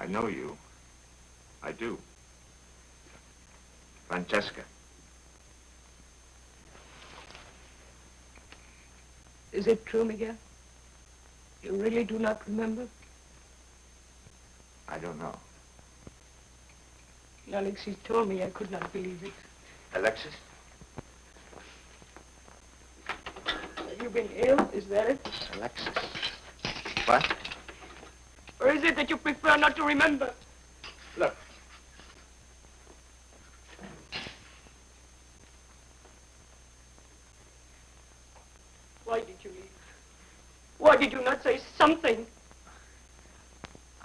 know you. I do. Francesca. Is it true, Miguel? You really do not remember? I don't know. Alexis told me. I could not believe it. Alexis? Have you been ill? Is that it? Alexis. What? Or is it that you prefer not to remember? Look. Why did you leave? Why did you not say something?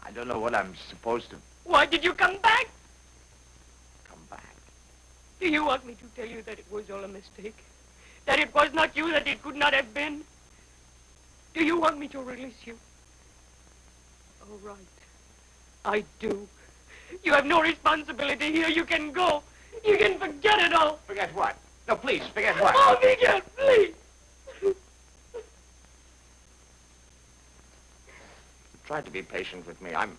I don't know what I'm supposed to... Why did you come back? Come back? Do you want me to tell you that it was all a mistake? That it was not you, that it could not have been? Do you want me to release you? All right. I do. You have no responsibility here. You can go. You can forget it all. Forget what? No, please, forget what? Oh, Miguel, please. Try to be patient with me. I'm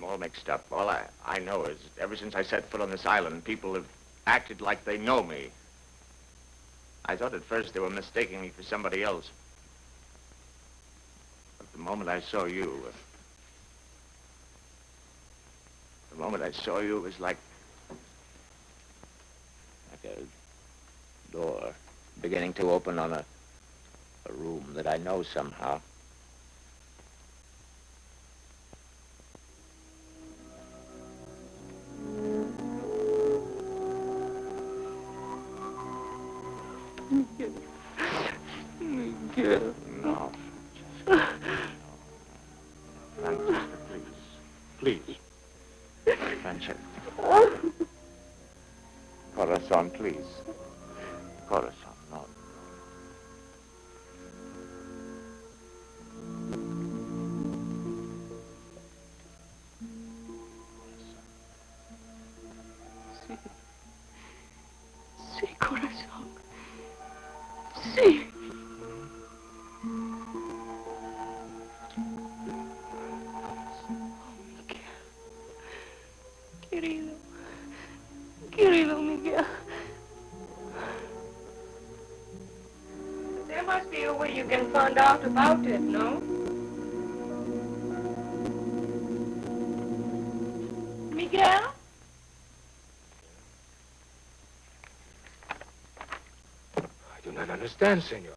all mixed up. All I know is ever since I set foot on this island, people have acted like they know me. I thought at first they were mistaking me for somebody else. But the moment I saw you, it was like a door beginning to open on a room that I know somehow. Miguel. No. Francesca, please. Please. Francesca. Corazon, please. Corazon, no. Sí. Sí, corazón. Sí. Querido Miguel. There must be a way you can find out about it, no? Miguel? I do not understand, senor.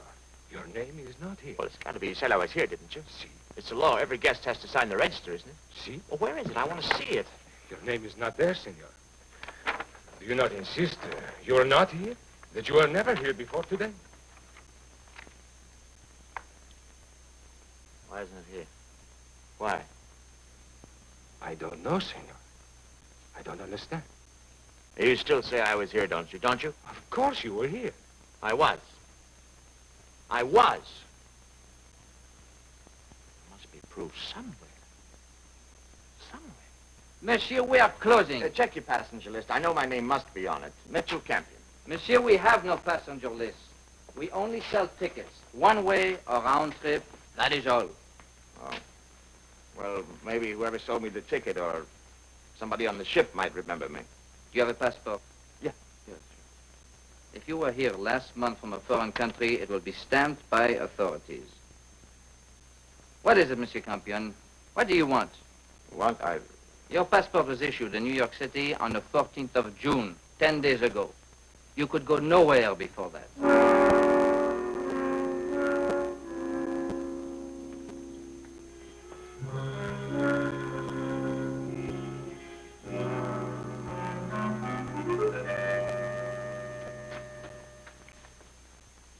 Your name is not here. Well, it's got to be. You said I was here, didn't you? See. It's the law. Every guest has to sign the register, isn't it? See? Well, where is it? I want to see it. Your name is not there, senor. Do you not insist you are not here? That you are never here before today? Why isn't it here? Why? I don't know, senor. I don't understand. You still say I was here, don't you? Don't you? Of course you were here. I was. I was. There must be proof somewhere. Somewhere. Monsieur, we are closing. Check your passenger list. I know my name must be on it. Mitchell Campion. Monsieur, we have no passenger list. We only sell tickets. One way or round trip. That is all. Oh. Well, maybe whoever sold me the ticket or somebody on the ship might remember me. Do you have a passport? Yeah. Yes. If you were here last month from a foreign country, it will be stamped by authorities. What is it, Monsieur Campion? What do you want? What? Your passport was issued in New York City on the 14th of June, 10 days ago. You could go nowhere before that.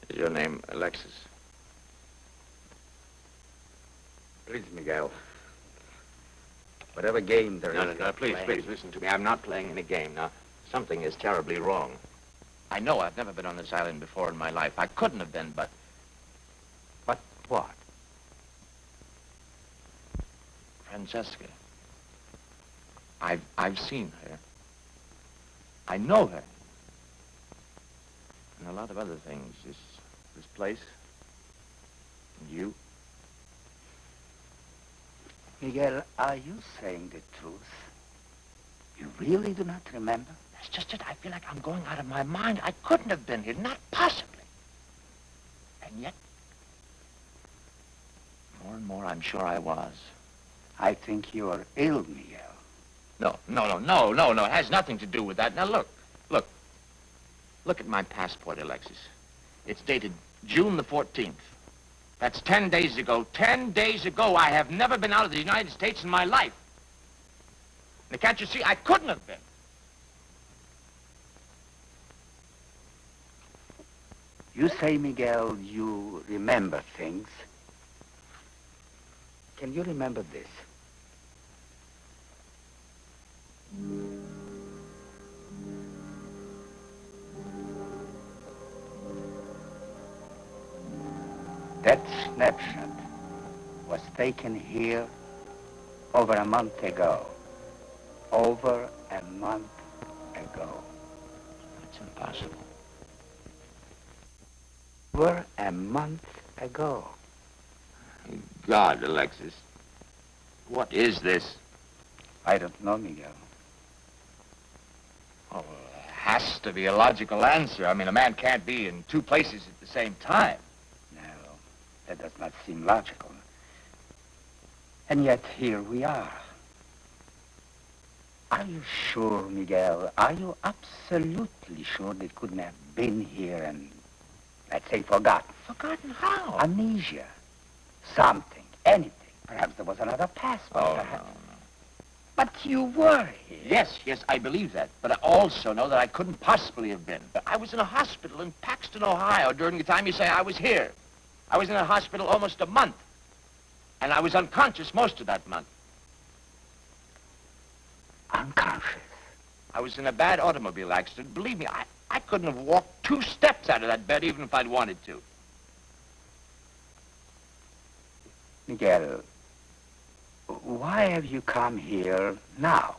Is your name Alexis? Please, Miguel. Whatever game there is... No, please, listen to me. I'm not playing any game. Now, something is terribly wrong. I know I've never been on this island before in my life. I couldn't have been, but... But what? Francesca. I've seen her. I know her. And a lot of other things. This place. And you. Miguel, are you saying the truth? You really do not remember? That's just it. I feel like I'm going out of my mind. I couldn't have been here, not possibly. And yet, more and more, I'm sure I was. I think you are ill, Miguel. No. It has nothing to do with that. Now, look. Look at my passport, Alexis. It's dated June the 14th. That's 10 days ago. 10 days ago, I have never been out of the United States in my life. Now, can't you see? I couldn't have been. You say, Miguel, you remember things. Can you remember this? That snapshot was taken here over a month ago. Over a month ago. That's impossible. Over a month ago. God, Alexis. What is this? I don't know, Miguel. Oh, there has to be a logical answer. I mean, a man can't be in two places at the same time. No, that does not seem logical. And yet, here we are. Are you sure, Miguel? Are you absolutely sure that it couldn't have been here and, let's say, forgotten? Forgotten how? Amnesia. Something. Anything. Perhaps there was another passport. Oh, perhaps. no. But you were here. Yes, I believe that. But I also know that I couldn't possibly have been. I was in a hospital in Paxton, Ohio, during the time you say I was here. I was in a hospital almost a month. And I was unconscious most of that month. Unconscious? I was in a bad automobile accident. Believe me, I couldn't have walked 2 steps out of that bed even if I'd wanted to. Miguel, why have you come here now?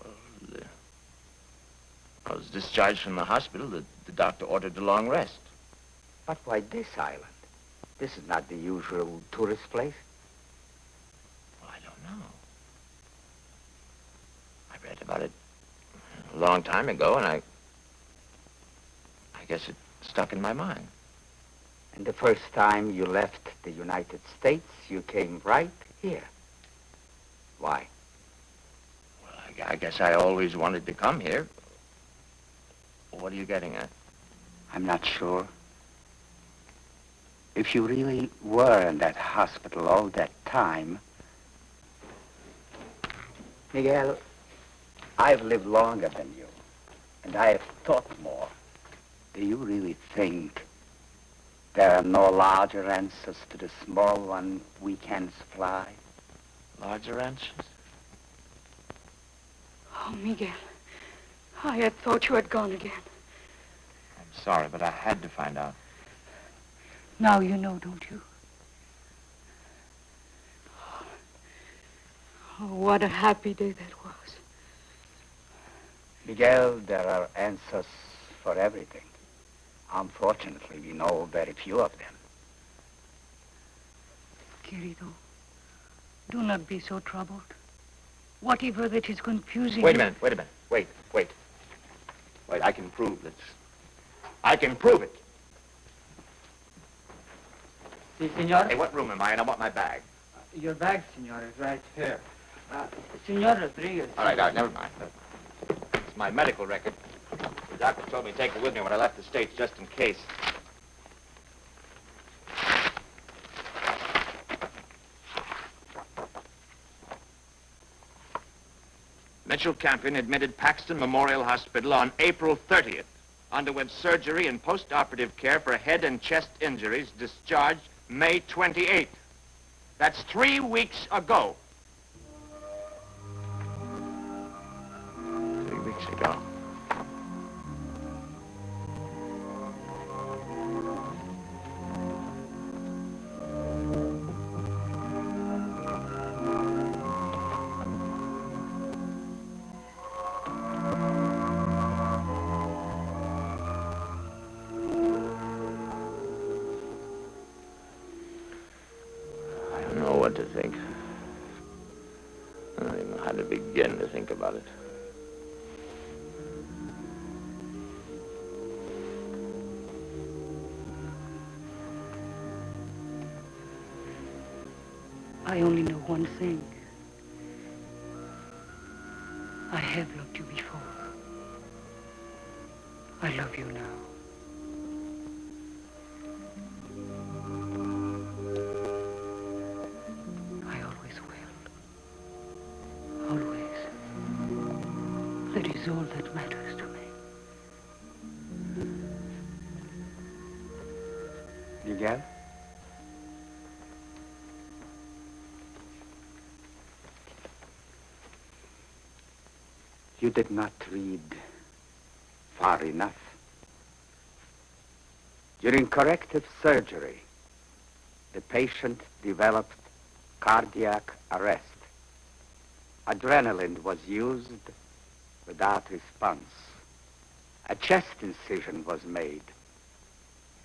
Well, I was discharged from the hospital. The doctor ordered a long rest. But why this island? This is not the usual tourist place. Well, I don't know. I read about it a long time ago, and I guess it stuck in my mind. And the first time you left the United States, you came right here. Why? Well, I guess I always wanted to come here. What are you getting at? I'm not sure. If you really were in that hospital all that time... Miguel, I've lived longer than you, and I have thought more. Do you really think there are no larger answers to the small one we can supply? Larger answers? Oh, Miguel, I had thought you had gone again. I'm sorry, but I had to find out. Now you know, don't you? Oh, what a happy day that was. Miguel, there are answers for everything. Unfortunately, we know very few of them. Querido, do not be so troubled. Whatever that is confusing Wait a you- minute. Wait, I can prove this. I can prove it. Si, senor. Hey, what room am I in? I want my bag. Your bag, senor, is right here. Senor Rodriguez. All right, never mind. It's my medical record. The doctor told me to take it with me when I left the States, just in case. Mitchell Campion admitted Paxton Memorial Hospital on April 30th. Underwent surgery and post-operative care for head and chest injuries. Discharged May 28th. That's 3 weeks ago. 3 weeks ago. what to think. I don't even know how to begin to think about it. I only know one thing. I have loved you before. I love you now. I always will. Always. That is all that matters to me. Miguel? You did not read far enough. During corrective surgery, the patient developed cardiac arrest. Adrenaline was used without response. A chest incision was made,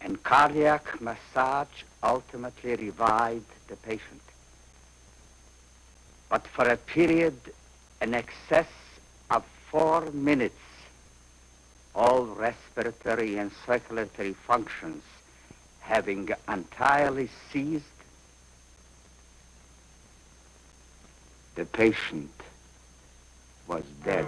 and cardiac massage ultimately revived the patient. But for a period in excess of 4 minutes, all respiratory and circulatory functions having entirely ceased, the patient was dead.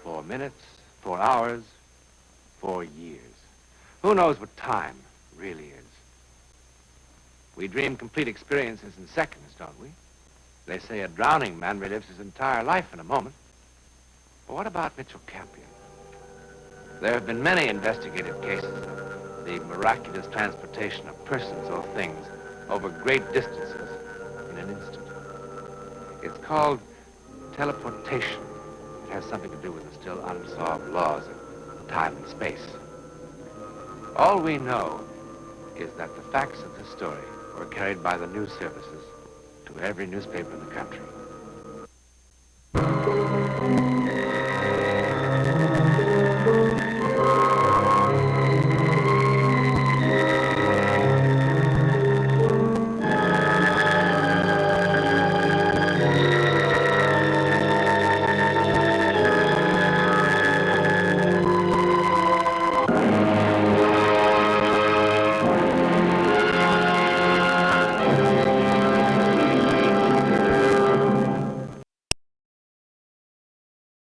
For minutes, 4 hours, 4 years. Who knows what time really is? We dream complete experiences in seconds, don't we? They say a drowning man relives his entire life in a moment. But what about Mitchell Campion? There have been many investigative cases of the miraculous transportation of persons or things over great distances in an instant. It's called teleportation. It has something to do with the still unsolved laws of time and space. All we know is that the facts of this story were carried by the news services to every newspaper in the country.